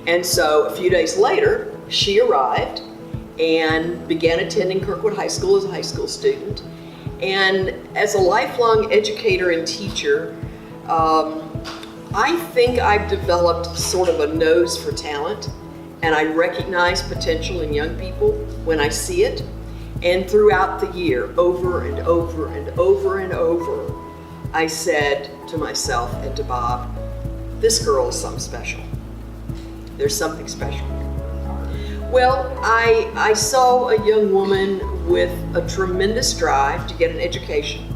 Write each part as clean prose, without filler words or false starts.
And so a few days later, she arrived and began attending Kirkwood High School as a high school student. And as a lifelong educator and teacher, I think I've developed sort of a nose for talent, and I recognize potential in young people when I see it. And throughout the year, over and over and over and over, I said to myself and to Bob, this girl is something special. There's something special. Well, I saw a young woman with a tremendous drive to get an education,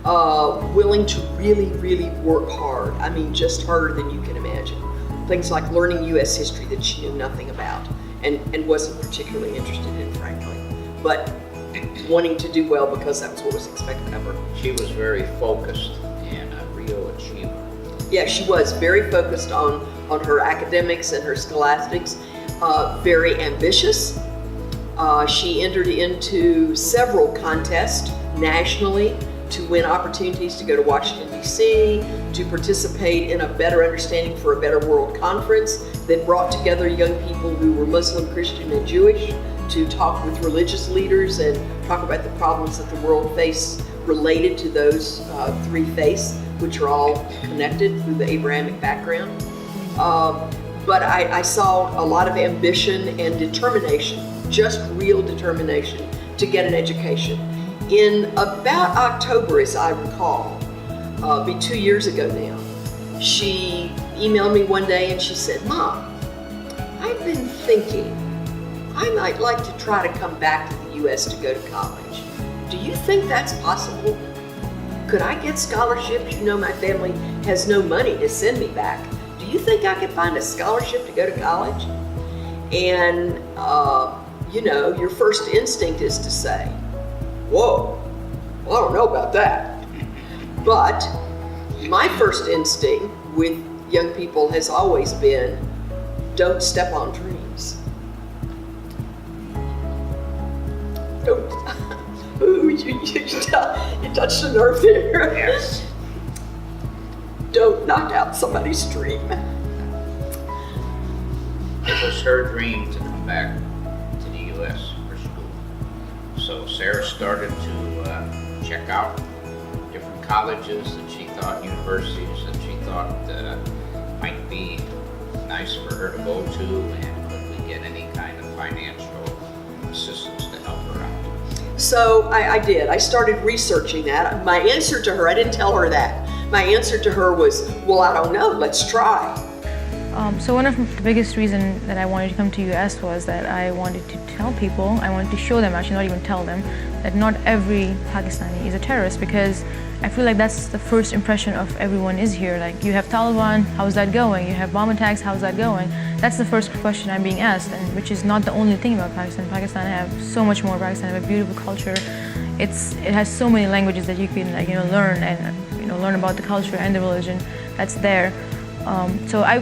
willing to really, really work hard. I mean, just harder than you can imagine. Things like learning U.S. history that she knew nothing about and wasn't particularly interested in, frankly, but wanting to do well because that was what was expected of her. She was very focused and a real achiever. Yeah, she was very focused on her academics and her scholastics, very ambitious. She entered into several contests nationally to win opportunities to go to Washington, D.C., to participate in a Better Understanding for a Better World conference that brought together young people who were Muslim, Christian, and Jewish to talk with religious leaders and talk about the problems that the world faces related to those three faiths, which are all connected through the Abrahamic background. But I saw a lot of ambition and determination, just real determination to get an education. In about October, as I recall, be 2 years ago now, she emailed me one day and she said, Mom, I've been thinking I might like to try to come back to the U.S. to go to college. Do you think that's possible? Could I get scholarships? You know, my family has no money to send me back. Do you think I could find a scholarship to go to college? And, you know, your first instinct is to say, whoa, well, I don't know about that. But my first instinct with young people has always been, don't step on dreams. Don't. Ooh, you touched a nerve there. Yes. Don't knock out somebody's dream. It was her dream to come back to the U.S. for school. So Sarah started to check out different colleges that she thought, universities that she thought might be nice for her to go to, and could we get any kind of financial assistance to help her out. So I did. I started researching that. My answer to her, I didn't tell her that. My answer to her was, well, I don't know, let's try. So one of the biggest reasons that I wanted to come to US was that I wanted to tell people, I wanted to show them, actually not even tell them, that not every Pakistani is a terrorist, because I feel like that's the first impression of everyone is here. Like, you have Taliban, how's that going? You have bomb attacks, how's that going? That's the first question I'm being asked, and which is not the only thing about Pakistan. Pakistan have so much more. Pakistan have a beautiful culture. It has so many languages that you can learn and learn about the culture and the religion that's there. So I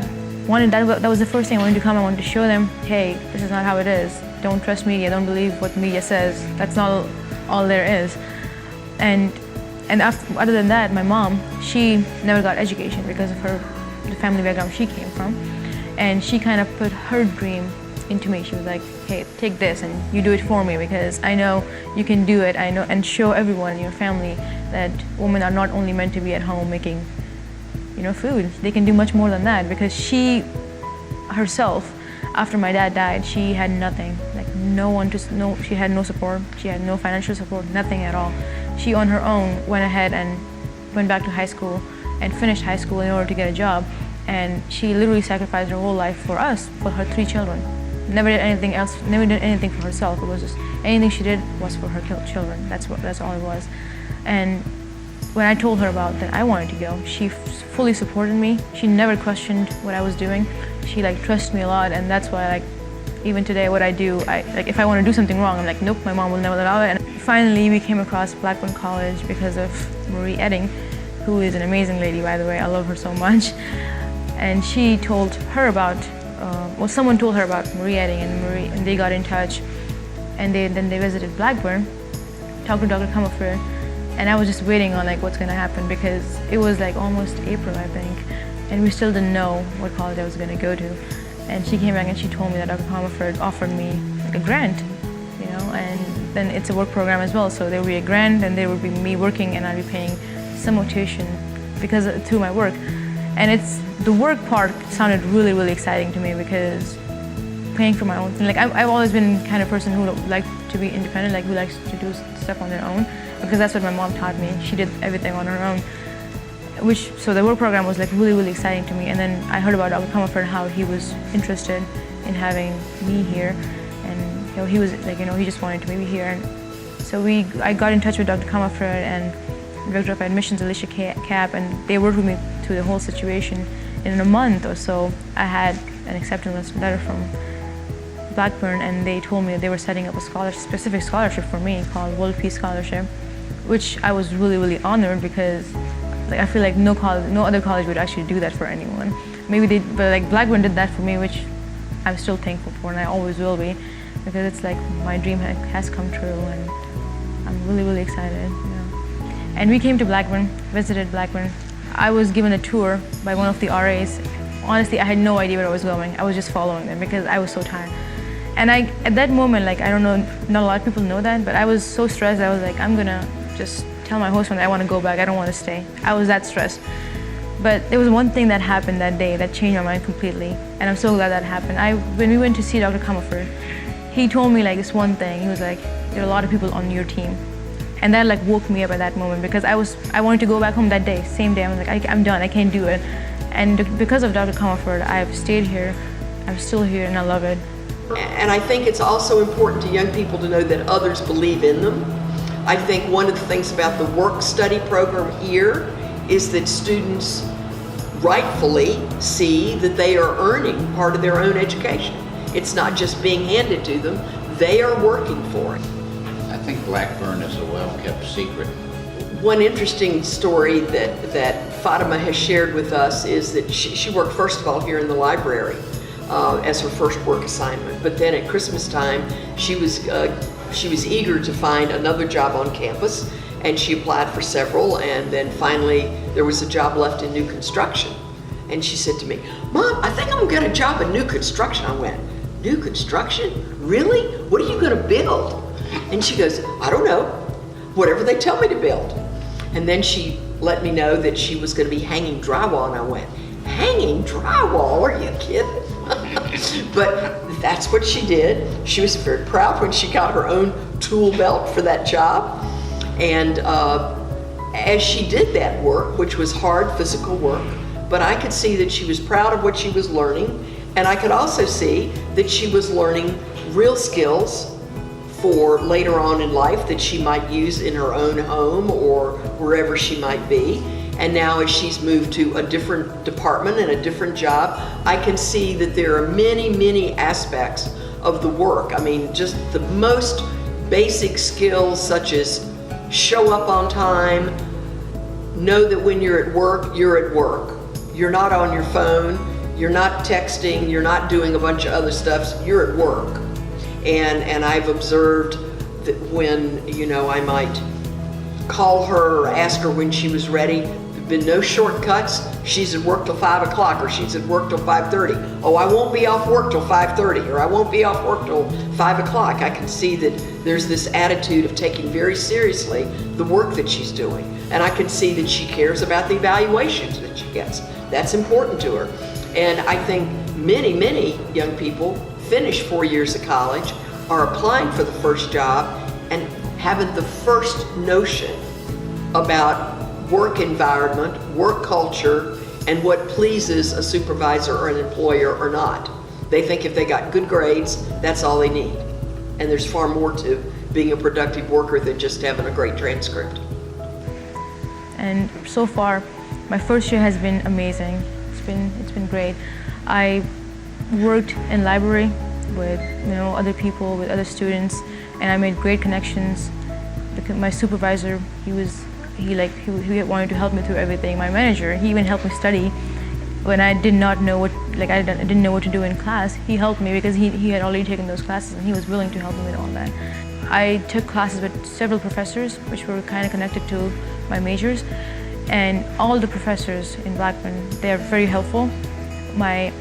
wanted that was the first thing I wanted to come. I wanted to show them, hey, this is not how it is. Don't trust media. Don't believe what media says. That's not all there is. And other than that, my mom, she never got education because of the family background she came from, and she kind of put her dream into me. She was like, hey, take this and you do it for me, because I know you can do it. I know, and show everyone in your family that women are not only meant to be at home making food. They can do much more than that, because she herself, after my dad died, she had nothing. Like, she had no support. She had no financial support, nothing at all. She on her own went ahead and went back to high school and finished high school in order to get a job. And she literally sacrificed her whole life for us, for her 3 children. Never did anything else, never did anything for herself. It was just, anything she did was for her children. That's all it was. And when I told her about that I wanted to go, she fully supported me. She never questioned what I was doing. She trusts me a lot, and that's why even today what I do, if I want to do something wrong, I'm like, nope, my mom will never allow it. And finally we came across Blackburn College because of Marie Edding, who is an amazing lady, by the way. I love her so much. And she told her about, someone told her about Marie Edding, and they got in touch, and then they visited Blackburn, talked to Dr. Comerford. And I was just waiting on what's gonna happen, because it was almost April, I think, and we still didn't know what college I was gonna go to. And she came back and she told me that Dr. Comerford offered me like a grant, you know, and then it's a work program as well. So there would be a grant and there would be me working and I'd be paying some tuition because through my work. And the work part sounded really, really exciting to me because paying for my own thing. Like I've always been the kind of person who likes to be independent, like who likes to do stuff on their own, because that's what my mom taught me. She did everything on her own. So the work program was like really, really exciting to me. And then I heard about Dr. Comerford, how he was interested in having me here, and you know, he was like, you know, he just wanted to be here. And so I got in touch with Dr. Comerford and the Director of Admissions, Alicia Cap, and they worked with me through the whole situation. In a month or so, I had an acceptance letter from Blackburn, and they told me that they were setting up a specific scholarship for me called World Peace Scholarship, which I was really, really honored because like, I feel like no other college would actually do that for anyone. Maybe they, but like Blackburn did that for me, which I'm still thankful for, and I always will be, because it's like my dream has come true, and I'm really, really excited. You know. And we came to Blackburn, visited Blackburn. I was given a tour by one of the RAs. Honestly, I had no idea where I was going. I was just following them because I was so tired. And at that moment, like, I don't know, not a lot of people know that, but I was so stressed. I was like, I'm gonna just tell my host that I want to go back. I don't want to stay. I was that stressed. But there was one thing that happened that day that changed my mind completely, and I'm so glad that happened. When we went to see Dr. Comerford, he told me like this one thing. He was like, there are a lot of people on your team. And that like woke me up at that moment, because I wanted to go back home that day, same day. I was like, I'm done, I can't do it. And because of Dr. Comerford, I've stayed here, I'm still here, and I love it. And I think it's also important to young people to know that others believe in them. I think one of the things about the work-study program here is that students rightfully see that they are earning part of their own education. It's not just being handed to them, they are working for it. I think Blackburn is a well-kept secret. One interesting story that Fatima has shared with us is that she worked first of all here in the library as her first work assignment, but then at Christmas time she was eager to find another job on campus, and she applied for several, and then finally there was a job left in new construction. And she said to me, "Mom, I think I'm gonna get a job in new construction." I went, "New construction? Really? What are you gonna build?" And she goes, "I don't know, whatever they tell me to build." And then she let me know that she was gonna be hanging drywall, and I went, "Hanging drywall? Are you kidding?" But that's what she did. She was very proud when she got her own tool belt for that job. And as she did that work, which was hard physical work, but I could see that she was proud of what she was learning, and I could also see that she was learning real skills for later on in life that she might use in her own home or wherever she might be. And now as she's moved to a different department and a different job, I can see that there are many, many aspects of the work. I mean, just the most basic skills such as show up on time, know that when you're at work, you're at work. You're not on your phone, you're not texting, you're not doing a bunch of other stuff, you're at work. And I've observed that when, you know, I might call her or ask her when she was ready, there've been no shortcuts. She's at work till 5 o'clock, or she's at work till 5:30. Oh, I won't be off work till 5:30, or I won't be off work till 5 o'clock. I can see that there's this attitude of taking very seriously the work that she's doing. And I can see that she cares about the evaluations that she gets. That's important to her. And I think many, many young people finish 4 years of college, are applying for the first job, and having the first notion about work environment, work culture, and what pleases a supervisor or an employer or not. They think if they got good grades, that's all they need. And there's far more to being a productive worker than just having a great transcript. And so far, my first year has been amazing. It's been great. I worked in library with other people, with other students, and I made great connections. Because my supervisor, he wanted to help me through everything. My manager, he even helped me study when I did not know what I didn't know what to do in class. He helped me because he had already taken those classes, and he was willing to help me with all that. I took classes with several professors, which were kind of connected to my majors, and all the professors in Blackburn, they are very helpful. My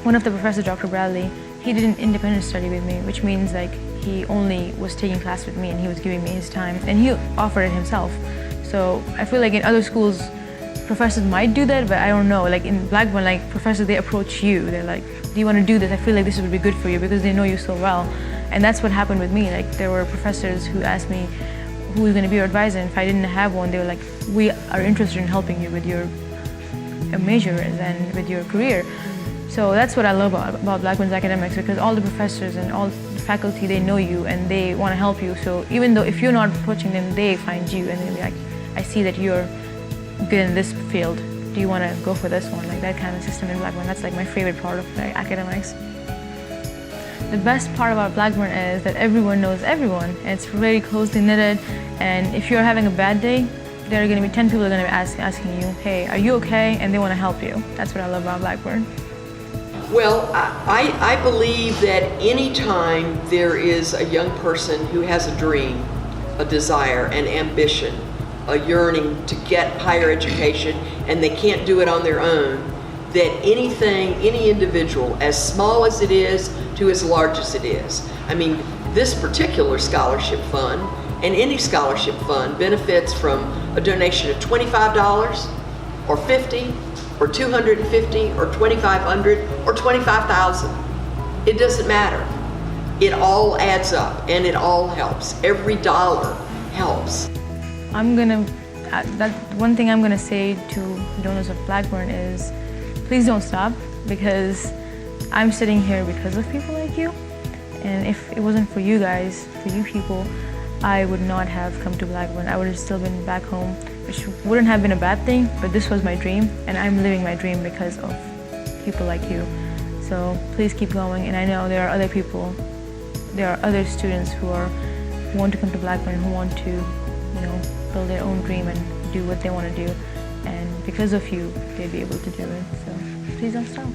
one of the professors, Dr. Bradley, he did an independent study with me, which means like he only was taking class with me and he was giving me his time, and he offered it himself. So I feel like in other schools, professors might do that, but I don't know. Like in Blackburn, like professors, they approach you. They're like, do you want to do this? I feel like this would be good for you because they know you so well. And that's what happened with me. Like there were professors who asked me, who is going to be your advisor? And if I didn't have one, they were like, we are interested in helping you with your major and with your career. So that's what I love about Blackburn's academics, because all the professors and all the faculty, they know you and they want to help you. So even though if you're not approaching them, they find you and they'll be like, I see that you're good in this field. Do you want to go for this one? Like that kind of system in Blackburn. That's like my favorite part of the academics. The best part about Blackburn is that everyone knows everyone. And it's very closely knitted, and if you're having a bad day, there are going to be 10 people that are going to be asking you, hey, are you okay? And they want to help you. That's what I love about Blackburn. Well, I believe that anytime there is a young person who has a dream, a desire, an ambition, a yearning to get higher education, and they can't do it on their own, that any individual, as small as it is to as large as it is, I mean, this particular scholarship fund and any scholarship fund benefits from a donation of $25 or $50 or $250 or $2,500 or $25,000. It doesn't matter. It all adds up and it all helps. Every dollar helps. That one thing I'm gonna say to donors of Blackburn is, please don't stop, because I'm sitting here because of people like you. And if it wasn't for you guys, for you people, I would not have come to Blackburn. I would have still been back home, which wouldn't have been a bad thing, but this was my dream, and I'm living my dream because of people like you. So please keep going, and I know there are other people, there are other students who want to come to Blackburn, who want to, build their own dream and do what they want to do. And because of you, they'll be able to do it. So please don't stop.